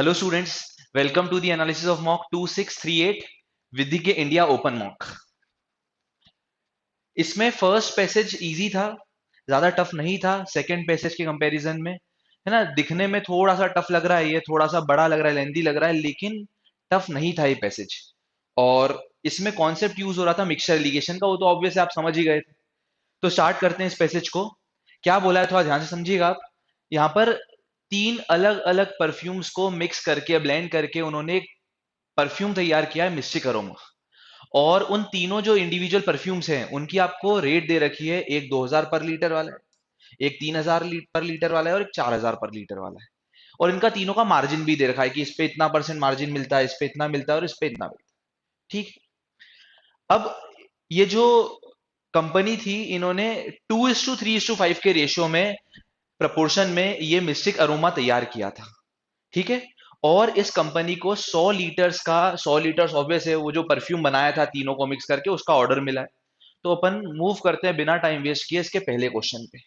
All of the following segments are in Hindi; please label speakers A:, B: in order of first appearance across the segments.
A: Hello students, welcome to the analysis of mock 2638 Vidhi के इंडिया ओपन मॉक। इसमें फर्स्ट पैसेज इजी था, ज्यादा टफ नहीं था सेकंड पैसेज के कंपैरिजन में, है ना। दिखने में थोड़ा सा टफ लग रहा है, ये थोड़ा सा बड़ा लग रहा है, लेंदी लग रहा है, लेकिन टफ नहीं था ये पैसेज। और इसमें कॉन्सेप्ट यूज हो रहा था मिक्सचर एलिगेशन का, वो तो ऑब्वियस आप समझ ही गए थे। तो स्टार्ट करते हैं इस पैसेज को। क्या बोला है थोड़ा ध्यान से समझिएगा आप। यहाँ पर तीन अलग अलग परफ्यूम्स को मिक्स करके ब्लेंड करके उन्होंने एक परफ्यूम तैयार किया है, मिस्टिक अरोमा। और उन तीनों जो इंडिविजुअल परफ्यूम्स हैं उनकी आपको रेट दे रखी है। एक 2000 पर लीटर वाला है, एक 3000 पर लीटर वाला है, और एक 4000 पर लीटर वाला है। और इनका तीनों का मार्जिन भी दे रखा है कि इस पे इतना परसेंट मार्जिन मिलता है, इस पे इतना मिलता है, और इस पे इतना मिलता है। ठीक। अब ये जो कंपनी थी, इन्होंने 2:3:5 के रेशियो में, प्रपोर्शन में ये मिस्टिक अरोमा तैयार किया था। ठीक है। और इस कंपनी को 100 लीटर्स का, 100 लीटर्स ऑब्वियस है, वो जो परफ्यूम बनाया था तीनों को मिक्स करके, उसका ऑर्डर मिला है। तो अपन मूव करते हैं बिना टाइम वेस्ट किए इसके पहले क्वेश्चन पे।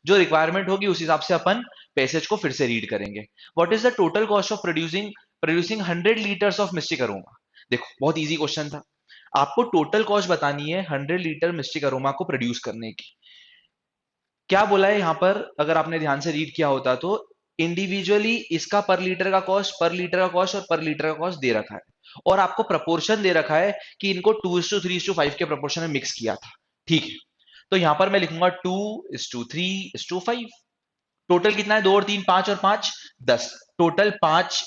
A: जो रिक्वायरमेंट होगी उस हिसाब से अपन पैसेज को फिर से रीड करेंगे। What is the total cost of producing producing 100 litres of mistake aroma. देखो बहुत इजी क्वेश्चन था। आपको टोटल कॉस्ट बतानी है 100 लीटर मिस्टिक अरोमा को प्रोड्यूस करने की। क्या बोला है यहां पर, अगर आपने ध्यान से रीड किया होता तो इंडिविजुअली इसका पर लीटर का कॉस्ट, पर लीटर का कॉस्ट और पर लीटर का कॉस्ट दे रखा है। और आपको प्रपोर्शन दे रखा है कि इनको 2:3:5 के प्रपोर्शन में मिक्स किया था। ठीक है। तो यहां पर मैं लिखूंगा 2:3:5। टोटल कितना है, 2 और 3 5 और 5 10। टोटल 5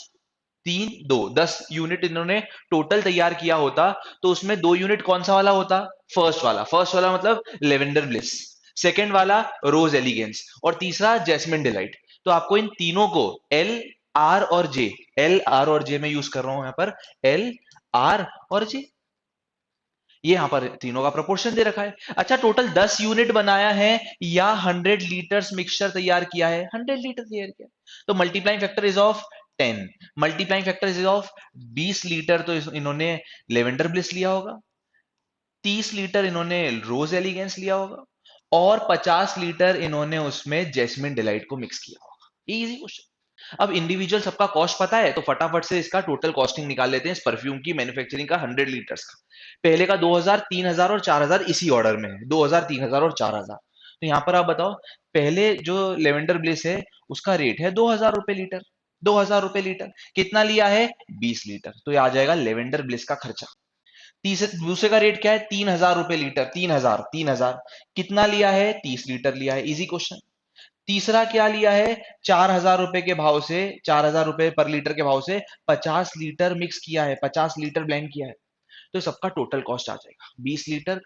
A: 3 2 10 यूनिट इन्होंने टोटल तैयार किया होता। तो उसमें 2 यूनिट कौन सा वाला होता, फर्स्ट वाला मतलब लेवेंडर ब्लिस, सेकेंड वाला रोज एलिगेंस, और तीसरा जैस्मिन डिलाइट। तो आपको इन तीनों को एल आर और जे में यूज कर रहा हूं यहां पर, एल आर और जे, ये यहां पर तीनों का प्रोपोर्शन दे रखा है। अच्छा, टोटल 10 यूनिट बनाया है या 100 लीटर्स मिक्सचर तैयार किया है, 100 लीटर तैयार किया। तो multiplying factor is of 10, multiplying factor is of 20 litre. तो इन्होंने लेवेंडर ब्लिस लिया होगा, 30 लीटर इन्होंने रोज एलिगेंस लिया होगा, और 50 लीटर इन्होंने उसमें जैस्मिन डिलाइट को मिक्स किया होगा। Easy question. अब इंडिविजुअल सबका कॉस्ट पता है, तो फटाफट से इसका टोटल कॉस्टिंग निकाल लेते हैं इस परफ्यूम की मैन्युफैक्चरिंग का 100 लीटर्स का। पहले का 2000, 3000 और 4000 इसी ऑर्डर में है, 2000, 3000 और 4000। तो यहां पर आप बताओ, पहले जो लेवेंडर ब्लिस है उसका रेट है 2000 रुपए लीटर। 2000 रुपए लीटर कितना लिया है, 20 लीटर। तो ये आ जाएगा लेवेंडर ब्लिस का खर्चा। तीसरे दूसरे का रेट क्या है, 3000 रुपए लीटर। 3000 कितना लिया है, 30 लीटर लिया है। Easy question. तीसरा क्या लिया है, 4000 रुपए के भाव से, 4000 रुपए पर लीटर के भाव से 50 लीटर मिक्स किया है, 50 लीटर ब्लेंड किया है। तो सबका टोटल कॉस्ट आ जाएगा 20 litre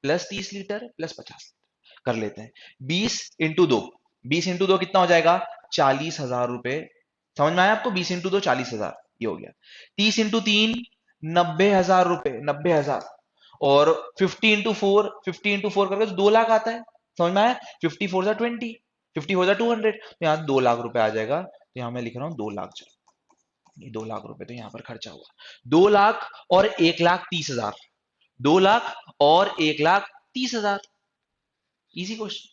A: plus 30 litre plus 50 litre. कर लेते हैं 20 × 2। 20 × 2 कितना हो जाएगा, 40,000 रुपए। समझ में आया आपको, 20 × 2 40,000, ये हो गया। 30 × 3 90,000 रुपए, 90,000। और 50 × 4 करके तो 2 लाख आता है। समझ में आया, 50 4 20, 50 4 200, तो यहाँ 2 लाख रुपए आ जाएगा। तो यहाँ मैं लिख रहा हूँ 2 लाख, चलो ये 2 लाख रुपए तो यहाँ पर खर्चा हुआ। 2 लाख और 1,30,000, 2 लाख और 1,30,000। Easy question.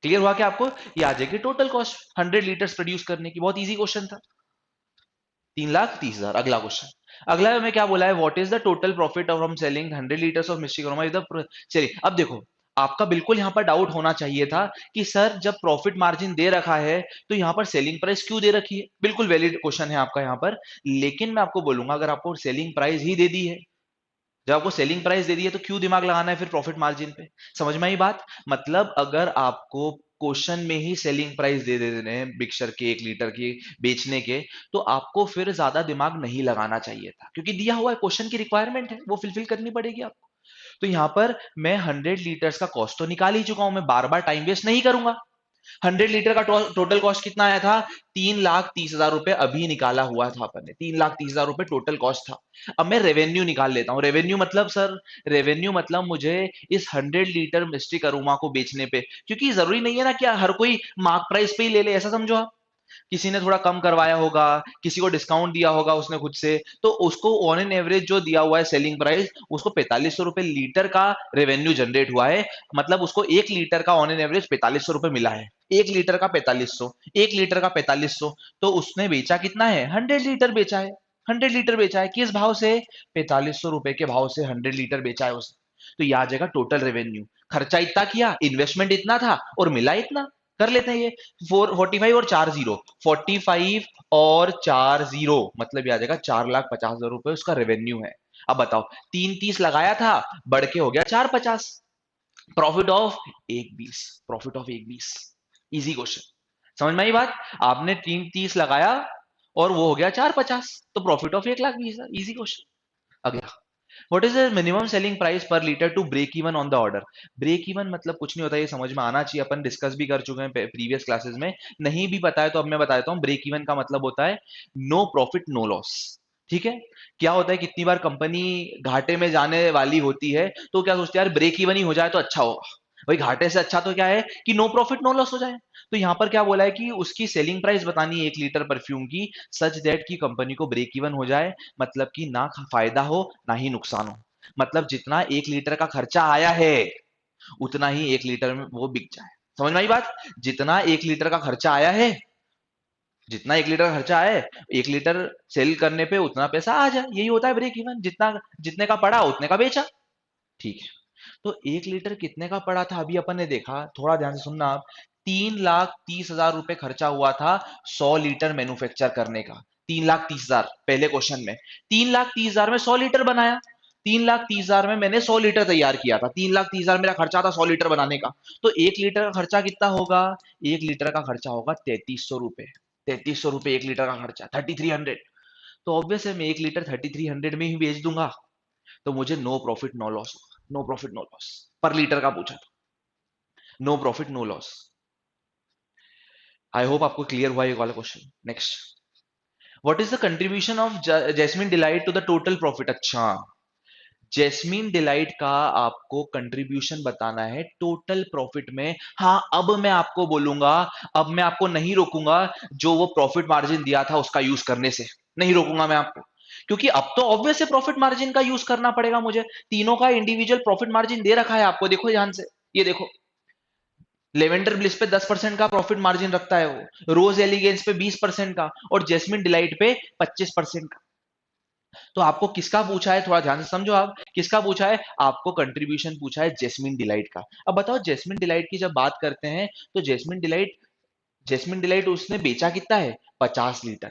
A: क्लियर हुआ क्या आपको, ये आ जाएगी टोटल कॉस्ट 100 लीटर्स प्रोड्यूस करने की। बहुत इजी क्वेश्चन था, 3,30,000। अगला क्वेश्चन, अगला में क्या बोला है, what is the total profit from selling 100 litres of mistake aroma is the. चलिए अब देखो, आपका बिल्कुल यहां पर डाउट होना चाहिए था कि सर जब प्रॉफिट मार्जिन दे रखा है तो यहां पर सेलिंग प्राइस क्यों दे रखी है। बिल्कुल वैलिड क्वेश्चन है आपका यहां पर। लेकिन मैं आपको बोलूंगा, अगर आपको सेलिंग प्राइस ही दे दी है, जब आपको सेलिंग प्राइस दे दी है, तो क्यों दिमाग लगाना है फिर प्रॉफिट मार्जिन पे। समझ में आई बात। मतलब अगर आपको क्वेश्चन में ही सेलिंग प्राइस दे देते हैं मिक्सचर के 1 लीटर की बेचने के, तो आपको फिर ज्यादा दिमाग नहीं लगाना चाहिए था, क्योंकि दिया हुआ है, क्वेश्चन की रिक्वायरमेंट है, वो फुलफिल करनी पड़ेगी आपको। तो यहां पर मैं 100 लीटर्स का कॉस्ट तो निकाल ही चुका हूं, मैं बार बार टाइम वेस्ट नहीं करूंगा। 100 लीटर का टोटल कॉस्ट कितना आया था, 3,30,000 रुपए अभी निकाला हुआ था अपन ने, 3,30,000 रुपए टोटल कॉस्ट था। अब मैं रेवेन्यू निकाल लेता हूं। रेवेन्यू मतलब सर, रेवेन्यू मतलब मुझे इस 100 लीटर मिस्टिक अरोमा को बेचने पे, क्योंकि जरूरी नहीं है ना कि हर कोई मार्क प्राइस पे ही ले ले, ऐसा समझो आप। किसी ने थोड़ा कम करवाया होगा, किसी को डिस्काउंट दिया होगा उसने खुद से, तो उसको ऑन एन एवरेज जो दिया हुआ है सेलिंग प्राइस, उसको 4500 रुपए लीटर का रेवेन्यू जनरेट हुआ है। मतलब उसको 1 लीटर का ऑन एन एवरेज 4500 रुपए मिला है। 1 लीटर का 4500, 1 लीटर का 4500, तो उसने बेचा कितना है? 100 लीटर बेचा है। 100 लीटर बेचा है किस भाव से? 4500 रुपए के भाव से 100 लीटर बेचा है उसने। तो यह आ जाएगा टोटल रेवेन्यू। खर्चा इतना किया, इन्वेस्टमेंट इतना था और मिला इतना। कर लेते हैं ये 45 और 40, 45 और 40 मतलब आ जाएगा 4,50,000 रुपए उसका रेवेन्यू है। अब बताओ, 330 लगाया था, बढ़ के हो गया 450। Profit of 120, profit of 120। Easy question, समझ में आई बात? आपने 330 लगाया और वो हो गया 450, तो प्रॉफिट ऑफ 1,20,000। Easy question. अगला, what is the minimum selling price per litre to break even on the order? Break even मतलब कुछ नहीं होता, ये समझ में आना चाहिए, अपन डिस्कस भी कर चुके हैं प्रीवियस क्लासेस में। नहीं भी पता है तो अब मैं बता देता हूँ। ब्रेक इवन का मतलब होता है नो प्रॉफिट नो लॉस। ठीक है? क्या होता है, कितनी बार कंपनी घाटे में जाने वाली होती है तो क्या सोचते हैं, यार ब्रेक इवन ही हो जाए तो अच्छा होगा। भाई घाटे से अच्छा तो क्या है कि नो प्रॉफिट नो लॉस हो जाए। तो यहां पर क्या बोला है कि उसकी सेलिंग प्राइस बतानी है 1 लीटर परफ्यूम की, सच दैट की कंपनी को ब्रेक इवन हो जाए, मतलब कि ना फायदा हो ना ही नुकसान हो। मतलब जितना 1 लीटर का खर्चा आया है उतना ही 1 लीटर में वो बिक जाए। समझ में आई बात? जितना 1 लीटर का खर्चा आया है, जितना 1 लीटर का खर्चा है, 1 लीटर सेल करने पे उतना पैसा आ जाए, यही होता है ब्रेक इवन। जितना जितने का पड़ा उतने का बेचा। ठीक है, तो 1 लीटर कितने का पड़ा था अभी अपन ने देखा, थोड़ा ध्यान से सुनना आप। 3,30,000 रुपए खर्चा हुआ था 100 लीटर मैन्युफैक्चर करने का। 3,30,000 पहले क्वेश्चन में, 3,30,000 में 100 लीटर बनाया। 3,30,000 में मैंने 100 लीटर तैयार किया था। 3,30,000 मेरा खर्चा था 100 लीटर बनाने का। तो 1 लीटर का खर्चा कितना होगा? 1 लीटर का खर्चा होगा 3,300 रुपए। 3,300 रुपए 1 लीटर का खर्चा, 3,300। तो ऑब्वियस है मैं 1 लीटर 3,300 में ही बेच दूंगा, तो मुझे नो प्रॉफिट नो लॉस होगा। नो प्रॉफिट नो लॉस पर लीटर का पूछा था, no profit no loss. I hope आपको क्लियर हुआ ये वाला question. Next, what is the contribution of jasmine delight to the total profit? अच्छा, जैस्मिन डिलाइट का आपको कंट्रीब्यूशन बताना है टोटल प्रॉफिट में। हाँ, अब मैं आपको बोलूंगा, अब मैं आपको नहीं रोकूंगा जो वो प्रॉफिट मार्जिन दिया था उसका यूज करने से, नहीं रोकूंगा मैं आपको, क्योंकि अब तो ऑब्वियस है प्रॉफिट मार्जिन का यूज करना पड़ेगा मुझे। तीनों का इंडिविजुअल प्रॉफिट मार्जिन दे रखा है आपको, देखो ध्यान से, ये देखो। लेवेंडर ब्लिस पे 10% का प्रॉफिट मार्जिन रखता है वो, रोज एलिगेंस पे 20% का, और जेस्मिन डिलाइट पे 25% का। तो आपको किसका पूछा है, थोड़ा ध्यान से समझो आप, किसका पूछा है? आपको कंट्रीब्यूशन पूछा है जेस्मिन डिलाइट का। अब बताओ, जेस्मिन डिलाइट की जब बात करते हैं तो जेस्मिन डिलाइट उसने बेचा कितना है? 50 लीटर।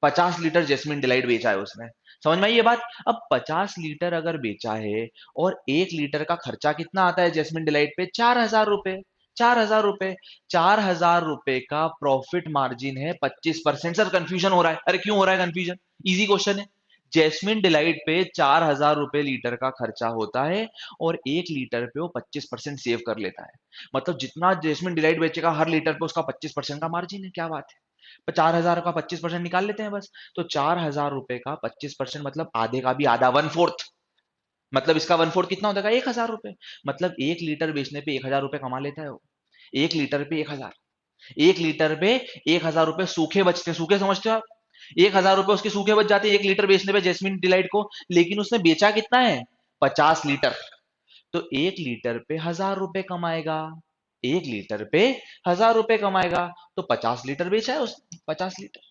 A: 50 लीटर जेस्मिन डिलाइट बेचा है उसने। समझ में आई ये बात? अब 50 लीटर अगर बेचा है और 1 लीटर का खर्चा कितना आता है जेस्मिन डिलाइट पे? 4,000 रुपए। 4,000 रुपए, 4,000 रुपए का प्रॉफिट मार्जिन है 25%। सर कंफ्यूजन हो रहा है, अरे क्यों हो रहा है कंफ्यूजन? इजी क्वेश्चन है। जेस्मिन डिलाइट पे 4,000 रुपए लीटर का खर्चा होता है और 1 लीटर पे वो 25% सेव कर लेता है। मतलब जितना जेस्मिन डिलाइट बेचेगा हर लीटर पे उसका 25% का मार्जिन है। क्या बात है? 4,000 का 25% निकाल लेते हैं बस। तो 4,000 रुपए का 25% मतलब आधे का भी आधा, 1/4। मतलब इसका 1/4 कितना होता है? 1,000 रुपए। मतलब 1 लीटर बेचने पे 1,000 रुपए कमा लेता है वो। 1 लीटर पे 1,000। 1 लीटर पे 1,000 रुपए सूखे बचते हैं। सूखे समझते हो आप? 1,000 रुपए उसके सूखे बच जाते हैं 1 लीटर बेचने पे जेस्मिन डिलाइट को। लेकिन उसने बेचा कितना है? 50 लीटर। तो 1 लीटर पे 1,000 रुपए कमाएगा। 1 लीटर पे 1,000 रुपए कमाएगा, तो 50 लीटर बेचा है उसने। 50 लीटर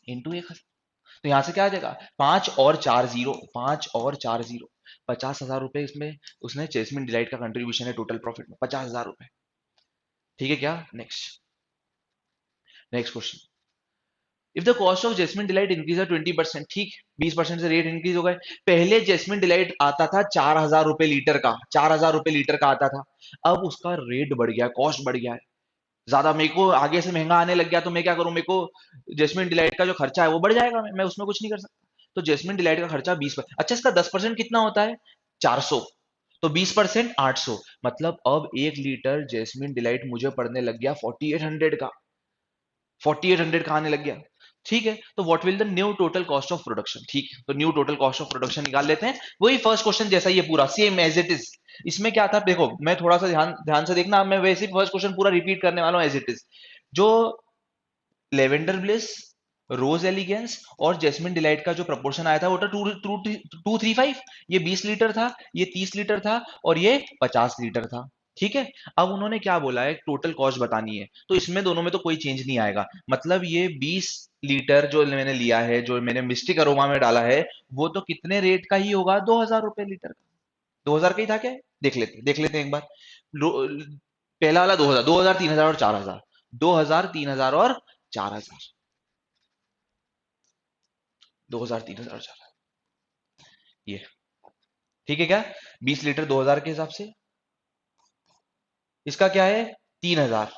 A: इंटू 1,000। तो यहां से क्या आ जाएगा? 5 और 4 जीरो, 5 और 4 जीरो, 50,000 रुपए इसमें उसने जेस्मिन डिलाइट का कंट्रीब्यूशन है टोटल प्रॉफिट में, 50,000 रुपए। ठीक है क्या? Next, next question. If the cost of Jasmine delight increase 20%, ठीक, 20% से रेट इंक्रीज हो गए। पहले जेस्मिन डिलाइट आता था 4,000 रुपए लीटर का, 4,000 रुपए लीटर का आता था। अब उसका रेट बढ़ गया, कॉस्ट बढ़ गया है ज्यादा, मेरे को आगे से महंगा आने लग गया, तो मैं क्या करूं? मेरे को जेस्मिन डिलाइट का जो खर्चा है वो बढ़ जाएगा, मैं उसमें कुछ नहीं कर सकता। तो जेस्मिन डिलाइट का खर्चा 20%। अच्छा, इसका 10% कितना होता है? 400। तो 20% 800। मतलब अब 1 लीटर जेस्मिन डिलाइट मुझे पड़ने लग गया 4,800 का। 4,800 का आने लग गया। ठीक है, तो what will the new total cost of production? ठीक है, तो new total cost of production निकाल लेते हैं। वही फर्स्ट क्वेश्चन जैसा ये पूरा सेम एज इट इज। इसमें क्या था देखो, मैं थोड़ा सा ध्यान ध्यान से देखना, मैं वैसे फर्स्ट क्वेश्चन पूरा रिपीट करने वाला हूं एज इट इज। जो लेवेंडर ब्लिस, रोज एलिगेंस और जेस्मिन डिलाइट का जो प्रपोर्शन आया था वो था 235। ये 20 लीटर था, ये 30 लीटर था और ये 50 लीटर था। ठीक है, अब उन्होंने क्या बोला है, टोटल कॉस्ट बतानी है, तो इसमें दोनों में तो कोई चेंज नहीं आएगा। मतलब ये 20 लीटर जो मैंने लिया है, जो मैंने मिस्टिक अरोमा में डाला है, वो तो कितने रेट का ही होगा, 2000 रुपए लीटर का। 2000 का ही था क्या? देख लेते हैं एक बार। पहला वाला 2000, 2000, 3000 और 4000। 2000, 3000 और 4000। 2000, 3000, 4000। ये ठीक है क्या? 20 लीटर 2000 के हिसाब से, इसका क्या है 3000,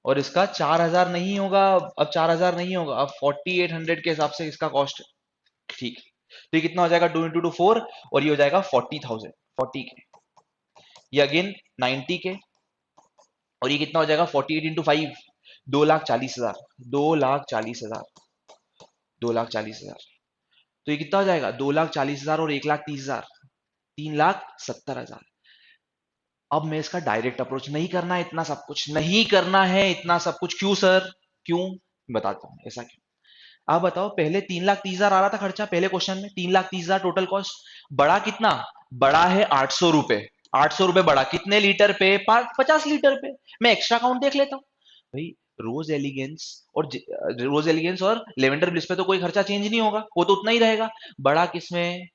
A: और इसका 4000 नहीं होगा। अब 4000 नहीं होगा, अब 4800 के हिसाब से इसका कॉस्ट। ठीक है, तो ये कितना हो जाएगा, 2 into 4, और ये हो जाएगा 40,000, 40 के। ये अगेन 90 के, और ये कितना हो जाएगा 48 into 5, 2,40,000, 2,40,000, 2,40,000। तो ये कितना हो जाएगा, 2,40,000 और 1,30,000, 3,70,000। अब मैं इसका डायरेक्ट अप्रोच नहीं करना है, इतना सब कुछ नहीं करना है, इतना सब कुछ क्यों सर, क्यों? बताता हूँ ऐसा क्यों। आप बताओ, पहले 3,30,000 आ रहा था खर्चा, पहले क्वेश्चन में 3,30,000 टोटल कॉस्ट। बड़ा कितना? बड़ा है 800 रुपए। 800 रुपए बड़ा, कितने लीटर पे? 50 लीटर पे। मैं एक्स्ट्रा काउंट देख लेता हूँ भाई। रोज एलिगेंस और रोज एलिगेंस और लेवेंडर ब्लिस पे तो कोई खर्चा चेंज नहीं होगा, वो तो उतना ही रहेगा। बड़ा किसमें?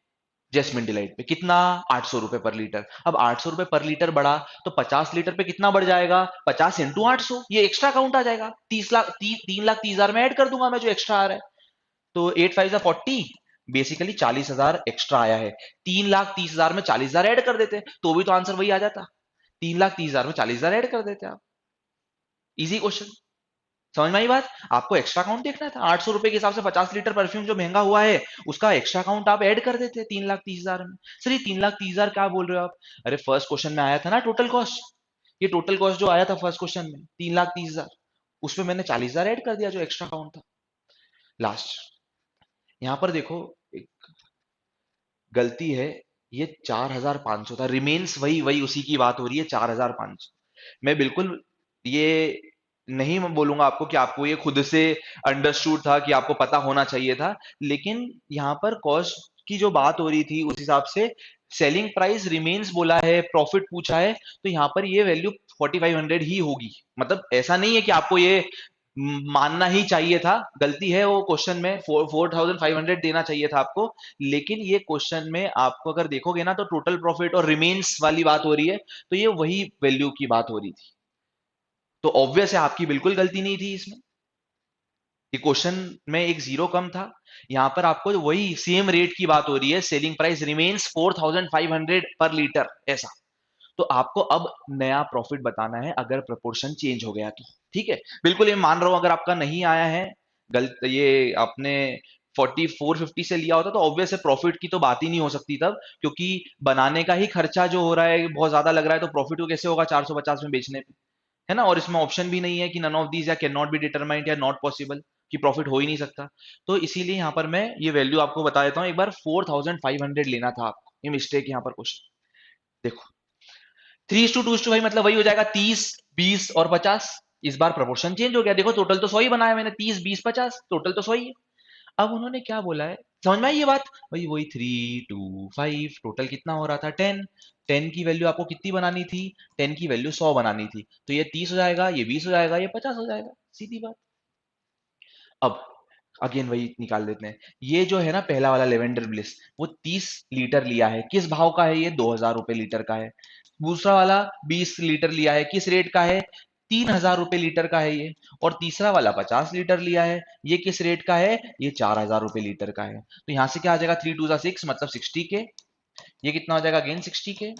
A: जेस्मिन डिलाइट पे। कितना? 800 रुपए पर लीटर। अब 800 रुपए पर लीटर बढ़ा, तो 50 लीटर पे कितना बढ़ जाएगा? 50 × 800, ये एक्स्ट्रा काउंट आ जाएगा। 30 लाख, 3,30,000 में ऐड कर दूंगा मैं, जो एक्स्ट्रा आ रहा है। तो 8 5 40, बेसिकली 40,000 एक्स्ट्रा आया है। 3,30,000 में 40,000 ऐड कर देते, तो भी तो आंसर वही आ जाता। 3,30,000 में 40,000 ऐड कर देते आप। Easy question. समझ में आई बात? आपको एक्स्ट्रा काउंट देखना था। 800 रुपए के हिसाब से 50 लीटर परफ्यूम जो महंगा हुआ है, उसका एक्स्ट्रा काउंट आप ऐड कर देते 3,30,000 में। सर ये 3,30,000 क्या बोल रहे हो आप? अरे फर्स्ट क्वेश्चन में आया था ना टोटल कॉस्ट। ये टोटल कॉस्ट जो आया था फर्स्ट क्वेश्चन में 3,30,000, उसमें मैंने 40,000 ऐड कर दिया जो एक्स्ट्रा काउंट था लास्ट। यहां पर देखो, एक गलती है। ये 4,500 था, रिमेन्स वही वही उसी की बात हो रही है, 4,500। मैं बिल्कुल ये नहीं मैं बोलूंगा आपको कि आपको ये खुद से अंडरस्टूड था, कि आपको पता होना चाहिए था। लेकिन यहाँ पर कॉस्ट की जो बात हो रही थी, उस हिसाब से सेलिंग प्राइस रिमेन्स बोला है, प्रॉफिट पूछा है, तो यहाँ पर ये वैल्यू 4,500 ही होगी। मतलब ऐसा नहीं है कि आपको ये मानना ही चाहिए था, गलती है वो क्वेश्चन में, 4,500 देना चाहिए था आपको। लेकिन ये क्वेश्चन में आपको अगर देखोगे ना, तो टोटल प्रॉफिट और रिमेन्स वाली बात हो रही है, तो ये वही वैल्यू की बात हो रही थी। तो ऑब्वियस है आपकी बिल्कुल गलती नहीं थी इसमें। ये क्वेश्चन में एक जीरो कम था। यहां पर आपको वही सेम रेट की बात हो रही है, सेलिंग प्राइस रिमेन्स 4,500 पर लीटर ऐसा। तो आपको अब नया प्रॉफिट बताना है, अगर प्रपोर्शन चेंज हो गया तो। ठीक है, बिल्कुल ये मान रहा हूं, अगर आपका नहीं आया है, गलत, ये आपने 4,450 से लिया होता, तो ऑब्वियस है प्रॉफिट की तो बात ही नहीं हो सकती तब, क्योंकि बनाने का ही खर्चा जो हो रहा है बहुत ज्यादा लग रहा है, तो प्रॉफिट को कैसे होगा 450 में बेचने पे? है ना? और इसमें ऑप्शन भी नहीं है कि नन ऑफ दीज या कैन नॉट बी डिटरमाइंड या नॉट पॉसिबल, कि प्रॉफिट हो ही नहीं सकता। तो इसीलिए यहां पर मैं ये वैल्यू आपको बता देता हूं एक बार, 4,500 लेना था आपको। ये मिस्टेक यहाँ पर क्वेश्चन देखो, 3:2:5, मतलब वही हो जाएगा 30, 20 और 50। इस बार प्रपोर्शन चेंज हो गया, देखो टोटल तो 100 ही बनाया मैंने, 30, 20, 50, टोटल तो 100 ही है। अब उन्होंने क्या बोला है, समझ में आई ये बात? वही वही 3, 2, 5, टोटल कितना हो रहा था 10। 10 की वैल्यू आपको कितनी बनानी थी? 10 की वैल्यू 100 बनानी थी, तो ये 30 हो जाएगा, ये 20 हो जाएगा, ये 50 हो जाएगा, सीधी बात। अब अगेन वही निकाल देते हैं। ये जो है ना पहला वाला लेवेंडर ब्लिस, वो 30 लीटर लिया है, किस भाव का है? ये 2,000 रुपए लीटर का है। दूसरा वाला 20 लीटर लिया है, किस रेट का है? 3,000 रुपए लीटर का है ये। और तीसरा वाला 50 लीटर लिया है, ये किस रेट का है? ये 4,000 रुपए लीटर का है। तो यहां से क्या आ जाएगा, 3 2 6, मतलब 60 के। ये कितना हो जाएगा अगेन 60 के।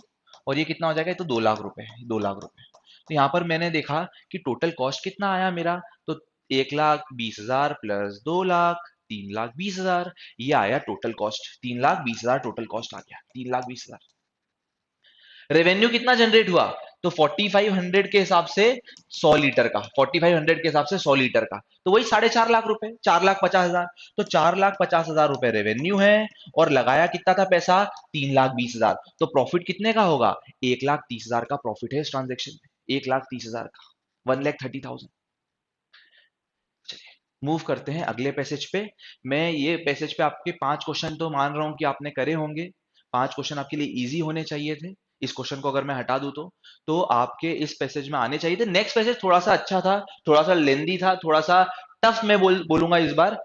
A: और ये कितना हो जाएगा, ये तो 2 लाख रुपए है, 2 लाख रुपए। तो यहाँ पर मैंने देखा कि टोटल कॉस्ट कितना आया मेरा, तो 1,20,000 प्लस 2 लाख, 3,20,000। ये आया टोटल कॉस्ट, 3,20,000 टोटल कॉस्ट आ गया, 3,20,000। रेवेन्यू कितना जनरेट हुआ? तो 4,500 के हिसाब से 100 लीटर का, 4,500 के हिसाब से 100 लीटर का, तो वही 4.5 लाख रुपए, 4,50,000। तो 4,50,000 रुपए रेवेन्यू है, और लगाया कितना था पैसा? 3,20,000। तो प्रॉफिट कितने का होगा? 1,30,000 का प्रॉफिट है इस ट्रांजेक्शन में, 1,30,000 का। 1,30,000। चलिए मूव करते हैं अगले पैसेज पे। मैं ये पैसेज पे आपके 5 क्वेश्चन तो मान रहा हूं कि आपने करे होंगे। 5 क्वेश्चन आपके लिए इजी होने चाहिए थे। इस क्वेश्चन को अगर मैं हटा दूं तो आपके इस पैसेज में आने चाहिए थे। नेक्स्ट पैसेज थोड़ा सा अच्छा था, थोड़ा सा लेंदी था, थोड़ा सा टफ मैं बोलूंगा इस बार।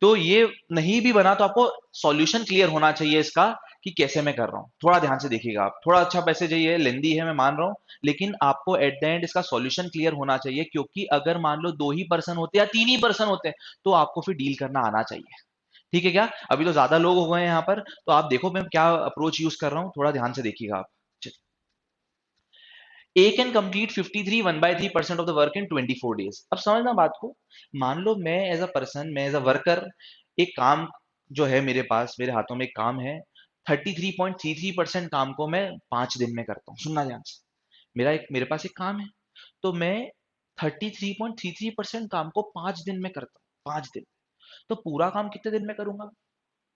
A: तो ये नहीं भी बना तो आपको सॉल्यूशन क्लियर होना चाहिए इसका कि कैसे मैं कर रहा हूँ। थोड़ा ध्यान से देखिएगा आप। थोड़ा अच्छा पैसेज है, ये लेंदी है मैं मान रहा हूँ, लेकिन आपको एट द एंड इसका सॉल्यूशन क्लियर होना चाहिए, क्योंकि अगर मान लो 2 ही पर्सन होते या 3 ही पर्सन होते तो आपको फिर डील करना आना चाहिए। ठीक है क्या? अभी तो ज्यादा लोग हो गए हैं यहाँ पर, तो आप देखो मैं क्या अप्रोच यूज कर रहा हूँ, थोड़ा ध्यान से देखिएगा आप। A can complete 53 1/3% of the work in 24 days। अब समझना बात को। मान लो मैं एज अ पर्सन, मैं एज अ वर्कर, एक काम जो है मेरे पास, मेरे हाथों में एक काम है, 33.33% काम को मैं 5 दिन में करता हूँ। सुनना ध्यान से, मेरे पास एक काम है, तो मैं 33.33% काम को 5 दिन में करता हूँ। 5 दिन। तो पूरा काम कितने दिन में करूंगा?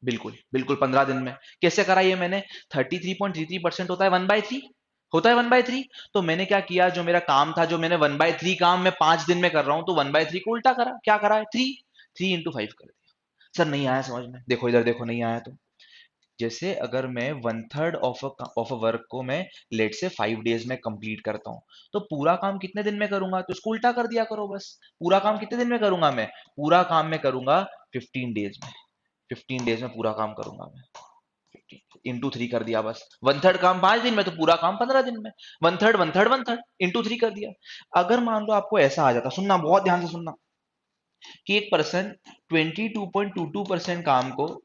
A: बिल्कुल बिल्कुल 15 दिन में। कैसे करा ये मैंने? 33.33% होता है 1/3, होता है 1/3। तो मैंने क्या किया, जो मेरा काम था, जो मैंने 1/3 काम मैं 5 दिन में कर रहा हूं, तो 1/3 को उल्टा करा। क्या करा है? 3 इंटू 5 कर दिया। सर नहीं आया समझ में? देखो इधर देखो, नहीं आया तो जैसे अगर मैं 1/3 ऑफ अ वर्क को मैं लेट से 5 डेज में कंप्लीट करता हूं, तो पूरा काम कितने दिन में करूंगा? तो इसको उल्टा कर दिया करो बस। पूरा काम कितने दिन में करूंगा मैं? पूरा काम में करूंगा 15 डेज में। 15 डेज में पूरा काम करूंगा मैं। इंटू 3 कर दिया बस। 1/3 काम 5 दिन में, तो पूरा काम 15 दिन में। 1/3 1/3 1/3 इंटू 3 कर दिया। अगर मान लो आपको ऐसा आ जाता, सुनना बहुत ध्यान से सुनना, कि एक पर्सन 22.22% काम को,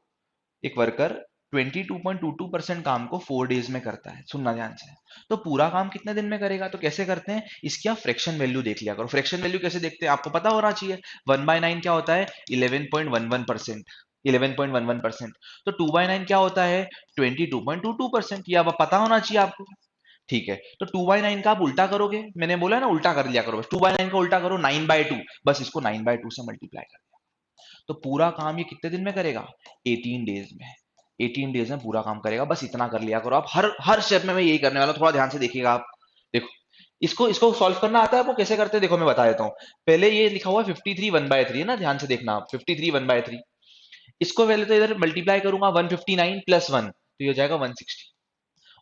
A: एक वर्कर 22.22% काम को 4 डेज में करता है। सुनना ध्यान से। तो पूरा काम कितने दिन में करेगा? तो कैसे करते हैं, इसकी आप फ्रैक्शन वैल्यू देख लिया करो। फ्रैक्शन वैल्यू कैसे देखते हैं आपको पता होना चाहिए। 1/9 क्या होता है? 11.11%। 11.11%। तो 2/9 क्या होता है? 22.22%। ये अब पता होना चाहिए आपको। ठीक है, तो 2/9 का आप उल्टा करोगे, मैंने बोला ना उल्टा कर लिया करो बस। 2/9 का उल्टा करो 9/2, बस इसको 9/2 से मल्टीप्लाई कर दिया। तो पूरा काम ये कितने दिन में करेगा? 18 डेज में। 18 डेज में पूरा काम करेगा, बस इतना कर लिया करो आप। हर हर स्टेप में मैं यही करने वाला हूं, थोड़ा ध्यान से देखिएगा आप। देखो, इसको इसको सॉल्व करना आता है आपको? कैसे करते हैं देखो, मैं बता देता हूँ। पहले ये लिखा हुआ है 53 1/3 है ना, ध्यान से देखना आप। 53 1/3, इसको पहले तो इधर मल्टीप्लाई करूंगा 159 प्लस 1, तो ये हो जाएगा 160।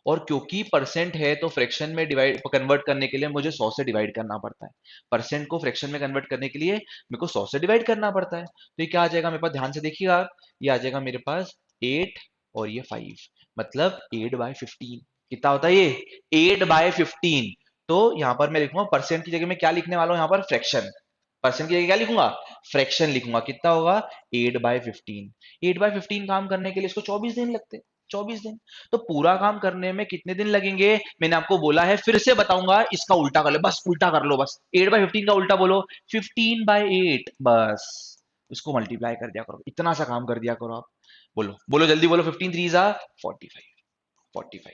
A: और क्योंकि परसेंट है तो फ्रैक्शन में डिवाइड कन्वर्ट करने के लिए मुझे 100 से डिवाइड करना पड़ता है। परसेंट को फ्रैक्शन में कन्वर्ट करने के लिए मेरे को 100 से डिवाइड करना पड़ता है। तो ये क्या आ जाएगा मेरे पास? ध्यान से देखिएगा आप। ये आ जाएगा मेरे पास 8 और ये 5, मतलब 8/15। कितना होता है ये? 8/15। तो यहां पर मैं लिखूंगा परसेंट की जगह में क्या लिखने वाला हूं यहां पर? फ्रैक्शन। परसेंट की जगह क्या लिखूंगा? फ्रैक्शन लिखूंगा। कितना होगा? 8/15। 8/15 काम करने के लिए इसको 24 दिन लगते हैं। 24 दिन। तो पूरा काम करने में कितने दिन लगेंगे मैंने आपको बोला है, फिर से बताऊंगा, इसका उल्टा कर लो बस। उल्टा कर लो बस। 8/15 का उल्टा बोलो 15/8 बस। उसको मल्टीप्लाई कर दिया करो, इतना सा काम कर दिया करो आप। बोलो बोलो जल्दी बोलो। 15 3 जा 45। 45।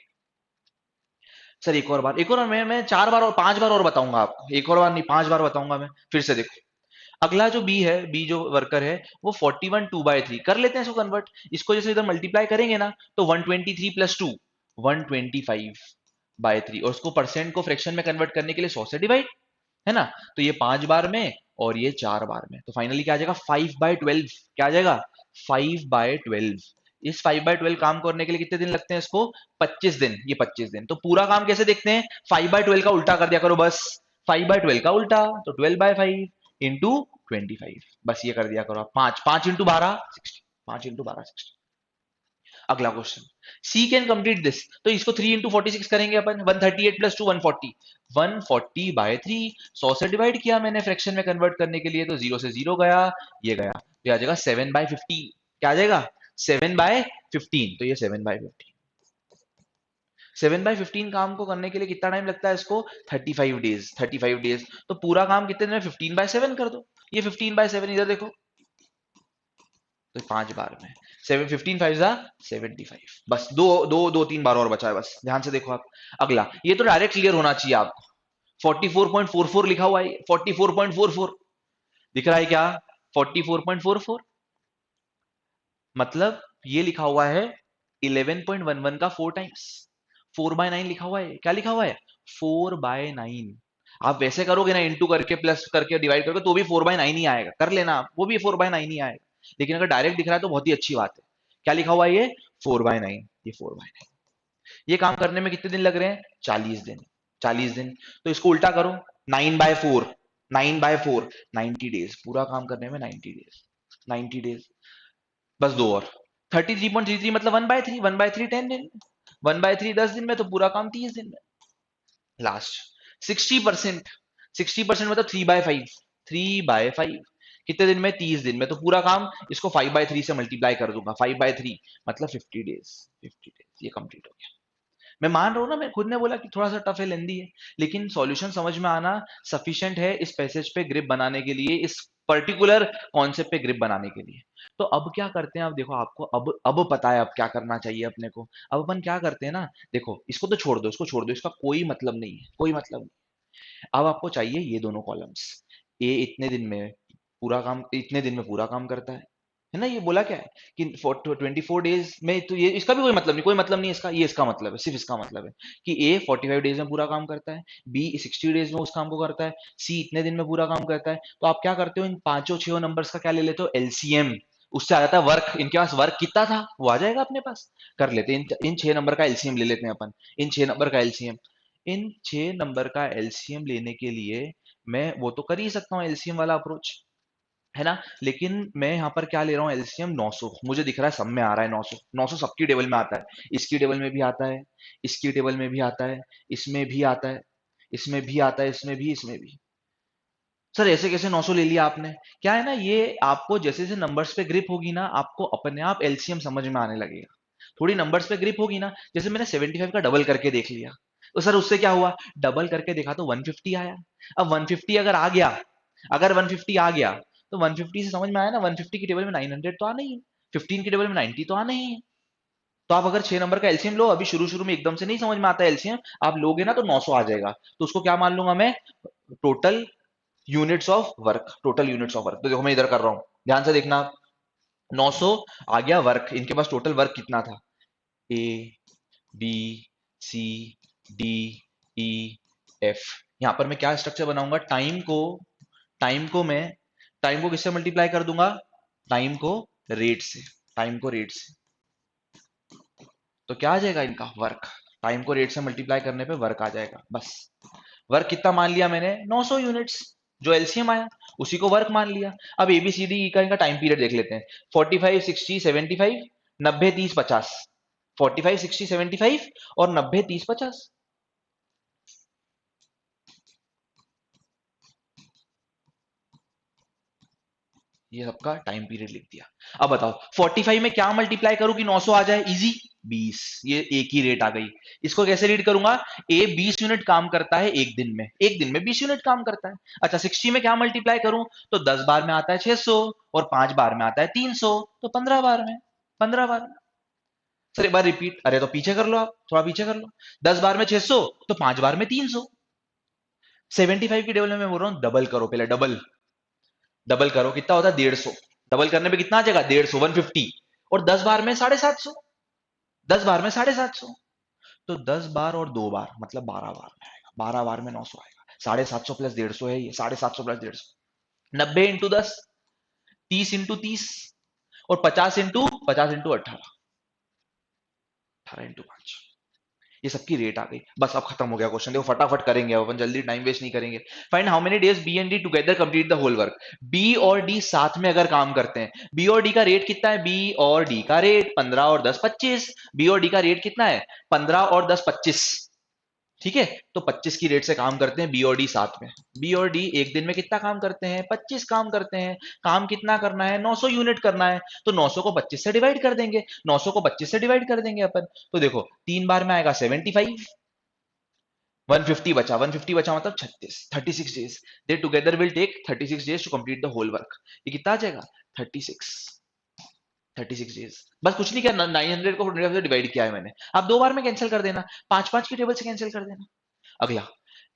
A: सर एक और बार, एक और मैं 4 बार और 5 बार और बताऊंगा आपको। एक और बार नहीं, 5 बार बताऊंगा मैं। फिर से देखो, अगला जो बी है, बी जो वर्कर है, वो 41 2/3 कर लेते हैं इसको कन्वर्ट। इसको जैसे इधर मल्टीप्लाई करेंगे ना, तो 123 प्लस 2 125/3, और उसको परसेंट को फ्रैक्शन में कन्वर्ट करने के लिए 100 से डिवाइड, है ना। तो ये 5 बार में और ये 4 बार में, तो फाइनली क्या आ जाएगा? 5/12। क्या आ जाएगा? 5/12। इस 5/12 काम करने के लिए कितने दिन लगते हैं इसको? 25 दिन। ये 25 दिन। तो पूरा काम कैसे देखते हैं? 5/12 का उल्टा कर दिया करो बस। 5/12 का उल्टा तो 12/5 इंटू 25, बस ये कर दिया करो आप। 5 5 इंटू 12 60। 5 इंटू 12 60। अगला question, C can complete this. तो इसको 3 इंटू 46 करेंगे अपन। 138 प्लस 2 140। 140/3, 100 से डिवाइड किया मैंने फ्रैक्शन में कन्वर्ट करने के लिए, तो 0 से 0 गया, ये गया, तो ये आ जाएगा 7/15। क्या आ जाएगा? 7/15। तो ये 7/15। 7/15 काम को करने के लिए कितना टाइम लगता है इसको? 35 डेज। 35 डेज। तो पूरा काम कितने दिन में? 15/7 कर दो। ये 15/7 इधर देखो, तो 5 बार में 7 15 5 जा 75। बस दो दो दो 3 बार और बचा है, बस ध्यान से देखो आप। अगला, ये तो डायरेक्ट क्लियर होना चाहिए आपको। 44.44 लिखा हुआ है, 44.44 दिख रहा है क्या? 44.44 मतलब ये लिखा हुआ है 11.11 का 4 टाइम्स। 4/9 लिखा हुआ है। क्या लिखा हुआ है? 4/9। आप वैसे करोगे ना, इंटू करके प्लस करके डिवाइड करके, तो भी 4/9 ही आएगा, कर लेना आप, वो भी 4/9 ही आएगा। लेकिन अगर डायरेक्ट दिख रहा है तो बहुत ही अच्छी बात है। क्या लिखा हुआ है ये? 4/9, ये 4/9। ये काम करने में कितने दिन लग रहे हैं? 40 दिन। 40 दिन। तो इसको उल्टा करो, 9/4, 9/4, 90 डेज, पूरा काम करने में 90 डेज, 90 डेज। बस दो और, 33.33 मतलब 1/3, 1/3 10 दिन, 1/3 10 दिन में, तो पूरा काम 30 दिन में। लास्ट 60%, 60% मतलब 3/5, 3/5 कितने दिन में? 30 दिन में। तो पूरा काम इसको 5/3 से मल्टीप्लाई कर दूंगा, 5/3 मतलब 50 डेज, 50 डेज, ये कंप्लीट हो गया। मैं मान रहा हूँ ना, मैं खुद ने बोला कि थोड़ा सा टफ है, लेंदी है, लेकिन सॉल्यूशन समझ में आना सफिशिएंट है इस पैसेज पे ग्रिप बनाने के लिए, इस पर्टिकुलर कॉन्सेप्ट पे ग्रिप बनाने के लिए। तो अब क्या करते हैं, अब देखो आपको अब पता है अब क्या करना चाहिए अपने को। अब अपन क्या करते हैं ना, देखो इसको तो छोड़ दो, इसको छोड़ दो, इसका कोई मतलब नहीं है, कोई मतलब नहीं। अब आपको चाहिए ये दोनों कॉलम्स, ए इतने दिन में पूरा काम, इतने दिन में पूरा काम करता है ना, ये बोला क्या है कि 24 डेज में, तो ये इसका भी कोई मतलब नहीं, कोई मतलब नहीं इसका, ये इसका मतलब है, सिर्फ इसका मतलब है कि ए 45 डेज में पूरा काम करता है, बी 60 डेज में उस काम को करता है, सी इतने दिन में पूरा काम करता है। तो आप क्या करते हो, इन पांचों छह नंबर्स का क्या ले लेते हो? एलसीएम। उससे आ जाता है वर्क, इनके पास वर्क कितना था वो आ जाएगा अपने पास, कर लेते हैं इन 6 नंबर का एलसीएम ले लेते हैं अपन, इन 6 नंबर का एलसीएम। इन 6 नंबर का एलसीएम लेने के लिए मैं वो तो कर ही सकता हूँ एलसीएम वाला अप्रोच, है ना, लेकिन मैं यहाँ पर क्या ले रहा हूँ? एलसीएम 900, मुझे दिख रहा है सब में आ रहा है 900, 900 सबकी टेबल में आता है, इसकी टेबल में भी आता है, इसकी टेबल में भी आता है, इसमें भी आता है, इसमें भी आता है, इसमें भी, इसमें भी। सर ऐसे कैसे 900 ले लिया आपने? क्या है ना, ये आपको जैसे जैसे नंबर्स पे ग्रिप होगी ना, आपको अपने आप एलसीएम समझ में आने लगेगा। थोड़ी नंबर्स पे ग्रिप होगी ना, जैसे मैंने 75 का डबल करके देख लिया, तो सर उससे क्या हुआ? डबल करके देखा तो 150 आया। अब 150 अगर आ गया, अगर 150 आ गया, तो 150 से समझ में आया ना, 150 की टेबल में 900 तो आना ही है, 15 की टेबल में 90 तो आना ही है। तो आप अगर 6 नंबर का एलसीएम लो, अभी शुरू शुरू में एकदम से नहीं समझ में आता एलसीएम, आप लोगे ना तो 900 आ जाएगा। तो उसको क्या मान लूंगा मैं? Total units of work, total units of work. तो देखो मैं इधर कर रहा हूं, ध्यान से देखना। 900 आ गया वर्क, इनके पास टोटल वर्क कितना था? A B C D E F. यहां पर मैं क्या स्ट्रक्चर बनाऊंगा? टाइम को किससे मल्टीप्लाई कर दूंगा? टाइम को रेट से, टाइम को रेट से। तो क्या आ जाएगा इनका? वर्क। टाइम को रेट से मल्टीप्लाई करने पे वर्क आ जाएगा, बस। वर्क कितना मान लिया मैंने? 900 यूनिट्स, जो एलसीएम आया उसी को वर्क मान लिया। अब एबीसीडी का इनका टाइम पीरियड देख लेते हैं, 45 60 75, 90 30 50, 45 60 75 और 90 30 50। ये सबका टाइम पीरियड लिख दिया। अब बताओ 45 में क्या मल्टीप्लाई करूं कि 900 आ जाए? इजी, 20। ये एक ही रेट आ गई। इसको कैसे रीड करूंगा? ए 20 यूनिट काम करता है एक दिन में, एक दिन में 20 यूनिट काम करता है। अच्छा 60 में क्या मल्टीप्लाई करूं? तो 10 बार में आता है 600 और 5 बार में आता है 300, तो 15 बार में, 15 बार में। सर एक बार रिपीट, अरे तो पीछे कर लो, आप थोड़ा पीछे कर लो। 10 बार में 600, तो 5 बार में 300। 75 की टेबल में मैं बोल रहा हूं डबल करो, पहले डबल, डबल करो, कितना होता है? 150। डबल करने पे कितना आ जाएगा? 150, 150। और 10 बार में 750, 10 बार में 750। तो 10 बार और 2 बार मतलब 12 बार में आएगा, 12 बार में 900 आएगा। 750 प्लस 150 है ये, 750 प्लस 150, 90 इंटू 10, 30 इंटू 30 और 50 इंटू 18, 18 इंटू 5। ये सबकी रेट आ गई, बस अब खत्म हो गया क्वेश्चन। देखो फटाफट करेंगे अब अपन, जल्दी टाइम वेस्ट नहीं करेंगे। Find how many days B and D together complete the whole work. B और डी साथ में अगर काम करते हैं, बी और डी का रेट कितना है? बी और डी का रेट 15 और 10 25। बी और डी का रेट कितना है? 15 और 10 25। ठीक है, तो 25 की रेट से काम करते हैं बी और डी साथ में। बी और डी एक दिन में कितना काम करते हैं? 25 काम करते हैं। काम कितना करना है? 900 यूनिट करना है। तो 900 को 25 से डिवाइड कर देंगे, 900 को 25 से डिवाइड कर देंगे अपन। तो देखो 3 बार में आएगा 75, 150 बचा, 150 बचा मतलब 36, 36 days. They together will take 36 days to complete the whole work. ये कितना आ जाएगा? 36, 36 डेज। बस कुछ नहीं किया, 900 को 100 से डिवाइड किया है मैंने। आप 2 बार में कैंसिल कर देना, 5 5 की टेबल से कैंसिल कर देना। अगला,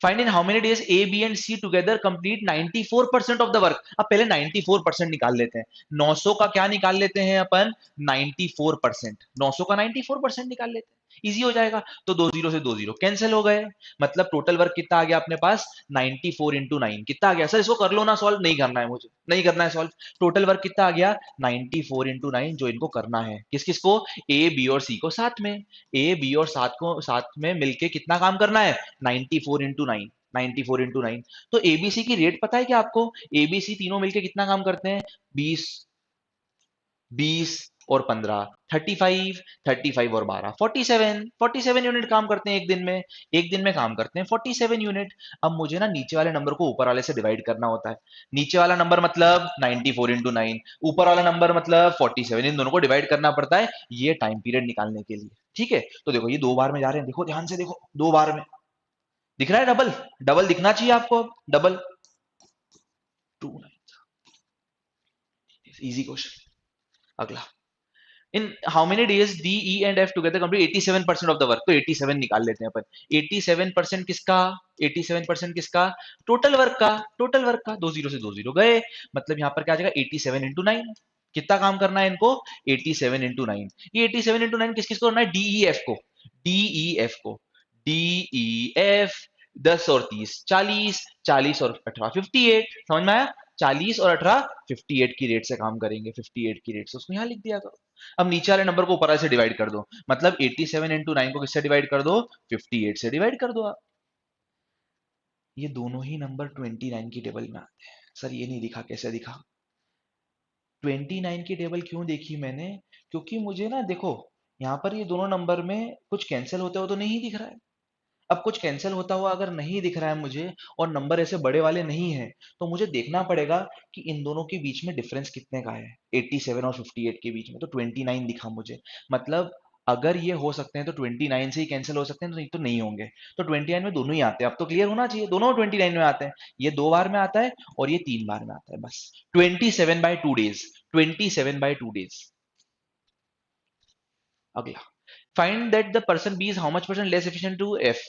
A: find in how many days A B and C together complete 94% of the work. अब पहले 94% निकाल लेते हैं। 900 का क्या निकाल लेते हैं अपन? 94%। 900 का 94% निकाल लेते हैं। इजी हो जाएगा। तो 20 से 20 कैंसिल हो गए, मतलब टोटल वर्क कितना आ गया अपने पास 94 इंटू 9 कितना आ गया सर, इसको कर लो ना सॉल्व, नहीं करना है मुझे, नहीं करना है सॉल्व। टोटल वर्क कितना आ गया 94 इंटू 9, जो इनको करना है किस किस को, ए बी और सी को साथ में, ए बी और साथ में मिलके कितना काम करना है 94 इंटू 9, 94 इंटू 9। तो एबीसी की रेट पता है क्या आपको, एबीसी तीनों मिलके कितना काम करते हैं 20, 20 और 15 35, 35 और 12 47, 47 यूनिट काम करते हैं एक दिन में, एक दिन में काम करते हैं 47 यूनिट। अब मुझे ना नीचे वाले नंबर को ऊपर वाले से डिवाइड करना होता है, नीचे वाला नंबर मतलब 94 इंटू 9, ऊपर वाला नंबर मतलब 47, इन दोनों को डिवाइड करना पड़ता है ये टाइम पीरियड निकालने के लिए। ठीक है, तो देखो ये 2 बार में जा रहे हैं, देखो ध्यान से देखो 2 बार में दिख रहा है, डबल डबल दिखना चाहिए आपको, डबल 2, इजी क्वेश्चन। अगला, इन how many days D E and F together complete 87% of the work, तो 87 निकाल लेते हैं अपन, 87% किसका, 87% किसका, टोटल वर्क का, टोटल वर्क का, 20 से 20 गए, मतलब यहां पर क्या आ जाएगा 87 इंटू 9, कितना काम करना है इनको 87 इंटू 9, ये 87 इंटू 9 किस किस को करना है, डीई एफ को, डीई एफ को, डीई एफ 10 और 30 40, 40 और 18 58, समझ में आया, 40 और 18 58 की रेट से काम करेंगे, 58 की रेट से, उसको यहां लिख दिया करो। अब नीचे वाले नंबर को ऊपर वाले से डिवाइड कर दो, मतलब 87 इंटू 9 को किससे डिवाइड कर दो 58 से डिवाइड कर दो आप। ये दोनों ही नंबर 29 की टेबल में आते हैं, सर ये नहीं दिखा, कैसे दिखा, 29 की टेबल क्यों देखी मैंने, क्योंकि मुझे ना देखो यहाँ पर ये दोनों नंबर में कुछ कैंसिल होते हो तो नहीं दिख रहा है। अब कुछ कैंसिल होता हुआ अगर नहीं दिख रहा है मुझे, और नंबर ऐसे बड़े वाले नहीं है, तो मुझे देखना पड़ेगा कि इन दोनों के बीच में डिफरेंस कितने का है, 87 और 58 के बीच में, तो 29 दिखा मुझे, मतलब अगर ये हो सकते हैं तो 29 से ही कैंसिल हो सकते हैं, तो नहीं तो नहीं होंगे, तो 29 में दोनों ही आते हैं, अब तो क्लियर होना चाहिए, दोनों 29 में आते हैं, ये 2 बार में आता है और ये 3 बार में आता है, बस 27/2 डेज, 27/2 डेज। अगला, find that the person B is how much percent less efficient to F,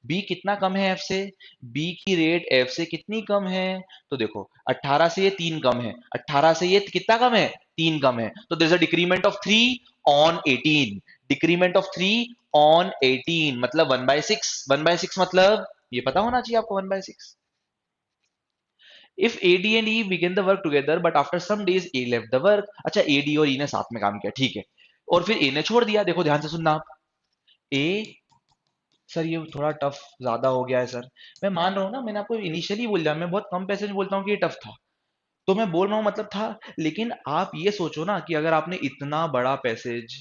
A: B कितना कम है एफ से, बी की रेट एफ से कितनी कम है, तो देखो 18 से ये 3 कम है, 18 से ये कितना कम है 3 कम है, तो there is a decrement of 3 on 18, decrement of 3 on 18 मतलब 1/6, 1/6 मतलब ये पता होना चाहिए आपको 1/6। If A D and E begin the work together but after some days A left the work, अच्छा ए डी और ई ने साथ में काम किया, ठीक है, और फिर ए ने छोड़ दिया, देखो ध्यान से सुनना आप, ए, सर ये थोड़ा टफ ज्यादा हो गया है सर, मैं मान रहा हूँ ना, मैंने आपको इनिशियली बोल दिया, मैं बहुत कम पैसे में बोलता हूँ कि ये टफ था, तो मैं बोल रहा हूँ मतलब था, लेकिन आप ये सोचो ना कि अगर आपने इतना बड़ा पैसेज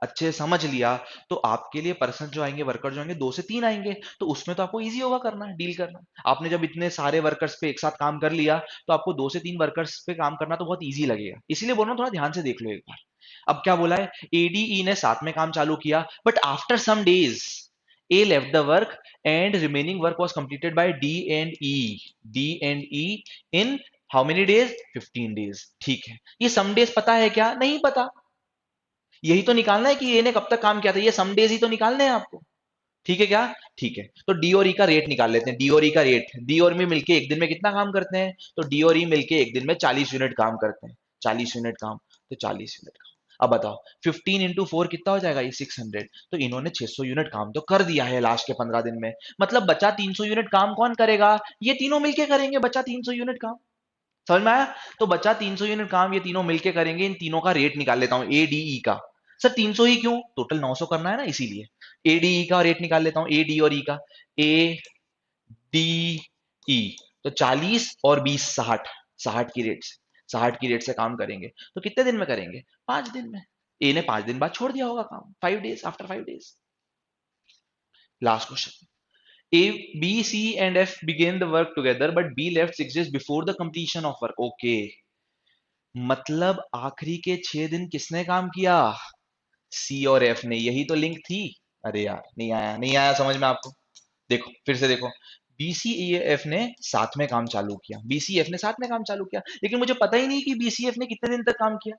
A: अच्छे से समझ लिया, तो आपके लिए पर्सन जो आएंगे, वर्कर जो आएंगे 2 से 3 आएंगे, तो उसमें तो आपको इजी होगा करना, डील करना, आपने जब इतने सारे वर्कर्स पे एक साथ काम कर लिया, तो आपको 2 से 3 वर्कर्स पे काम करना तो बहुत इजी लगेगा, इसीलिए बोल रहा हूँ थोड़ा ध्यान से देख लो एक बार। अब क्या बोला है, एडीई ने साथ में काम चालू किया, but after some days A left the work and remaining work was completed by D and E. D and E in how many days? 15 days. ठीक है, ये सम डेज पता है क्या, नहीं पता, यही तो निकालना है कि ए ने कब तक काम किया था, ये सम डेज ही तो निकालने हैं आपको, ठीक है क्या, ठीक है, तो डी और ई का रेट निकाल लेते हैं, डी और ई का रेट, डी और मी मिलके एक दिन में कितना काम करते हैं, तो डी और ई मिलके एक दिन में 40 यूनिट काम करते हैं, 40 यूनिट काम, तो 40 यूनिट काम, अब बताओ 15 इंटू 4 कितना हो जाएगा, ये 600, तो इन्होंने 600 यूनिट काम तो कर दिया है लास्ट के 15 दिन में, मतलब बचा 300 यूनिट काम कौन करेगा, ये तीनों मिलके करेंगे, बचा 300 यूनिट काम, समझ में आया, तो बचा 300 यूनिट काम ये तीनों मिलके करेंगे, इन तीनों का रेट निकाल लेता हूं एडीई का, सर 300 ही क्यों, टोटल 900 करना है ना, इसीलिए एडीई का रेट निकाल लेता हूं, ए डी और ई का, ए डी ई, तो 40 और 20 60, 60 की रेट से, 60 की रेट से काम करेंगे, तो कितने दिन में करेंगे 5 दिन में, ए ने 5 दिन बाद छोड़ दिया होगा काम, 5 days, after 5 days. Last question, A, B, C and F began the work together, but B left 6 days before the completion of work. Okay. मतलब आखिरी के 6 दिन किसने काम किया, सी और एफ ने, यही तो लिंक थी, अरे यार नहीं आया, नहीं आया समझ में आपको, देखो फिर से देखो, बीसीएफ ने साथ में काम चालू किया, बीसीएफ ने साथ में काम चालू किया, लेकिन मुझे पता ही नहीं कि बीसीएफ ने कितने दिन तक काम किया,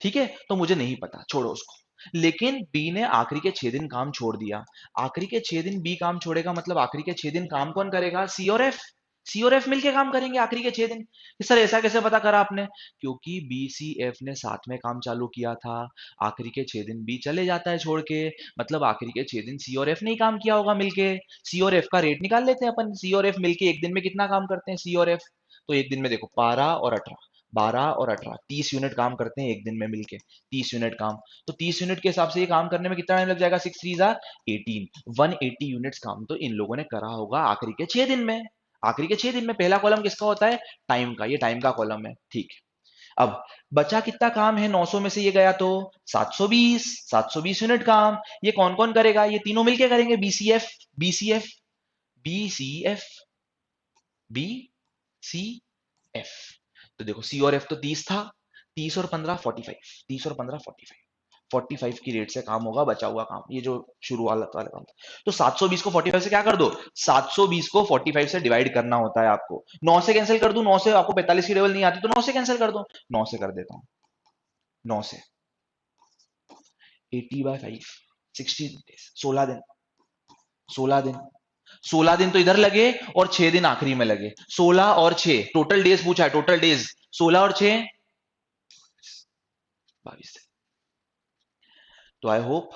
A: ठीक है, तो मुझे नहीं पता, छोड़ो उसको, लेकिन बी ने आखिरी के 6 दिन काम छोड़ दिया, आखिरी के 6 दिन बी काम छोड़ेगा, मतलब आखिरी के 6 दिन काम कौन करेगा, सी और एफ, सी और एफ मिलके काम करेंगे आखिरी के 6 दिन। सर ऐसा कैसे पता करा आपने? क्योंकि बी सी एफ ने साथ में काम चालू किया था, आखिरी के 6 दिन बी चले जाता है छोड़ के, मतलब आखिरी के 6 दिन सी और एफ ने ही काम किया होगा मिलके। सी और एफ का रेट निकाल लेते हैं अपन, सी और एफ मिलके एक दिन में कितना काम करते हैं सी और एफ। तो एक दिन में देखो 12 और 18, 12 और 18, 30 यूनिट काम करते हैं एक दिन में मिलके, 30 यूनिट काम। तो 30 यूनिट के हिसाब से ये काम करने में कितना टाइम लग जाएगा? 6 3 18, 180 यूनिट्स काम तो इन लोगों ने करा होगा आखिरी के 6 दिन में। आखिरी के 6 दिन में पहला कॉलम किसका होता है? टाइम का, ये टाइम का कॉलम है, ठीक है। अब बचा कितना काम है? 900 में से ये गया तो 720, 720 यूनिट काम। ये कौन कौन करेगा? ये तीनों मिलके करेंगे, बीसीएफ, बीसीएफ, बीसीएफ, बीसीएफ। तो देखो सी और एफ तो 30 था, 30 और 15 45, 30 और 15 45, 45 की रेट से काम होगा बचा हुआ काम, ये जो शुरू वाला वाला काम था। तो 720 को 45 से क्या कर दो? 720 को 45 से डिवाइड करना होता है आपको। 9 से कैंसिल कर दूं? 9 से आपको 45 की टेबल नहीं आती तो 9 से कैंसिल कर दो। 9 से कर देता हूं, 9 से 80/5, 60 days, 16 दिन, 16 दिन, 16 दिन तो इधर लगे और 6 दिन आखिरी में लगे। 16 और 6 टोटल डेज पूछा है, टोटल डेज 16 और 6 22। तो आई होप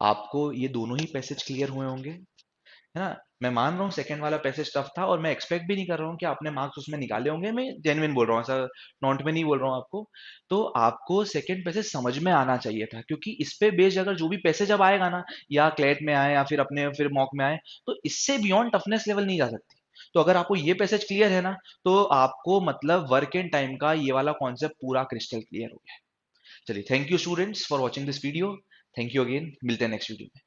A: आपको ये दोनों ही पैसेज क्लियर हुए होंगे, है ना। मैं मान रहा हूँ सेकंड वाला पैसेज टफ था और मैं एक्सपेक्ट भी नहीं कर रहा हूँ कि आपने मार्क्स उसमें निकाले होंगे, मैं जेन्युइन बोल रहा हूँ, ऐसा नॉट में नहीं बोल रहा हूँ आपको। तो आपको सेकंड पैसेज समझ में आना चाहिए था, क्योंकि इस पे बेस्ड अगर जो भी पैसेज अब आएगा ना, या क्लेट में आए या फिर अपने फिर मॉक में आए, तो इससे बियॉन्ड टफनेस लेवल नहीं जा सकती। तो अगर आपको ये पैसेज क्लियर है ना, तो आपको मतलब वर्क एंड टाइम का ये वाला कॉन्सेप्ट पूरा क्रिस्टल क्लियर हो गया। चलिए, thank you students for watching this video. Thank you again, मिलते हैं नेक्स्ट वीडियो में।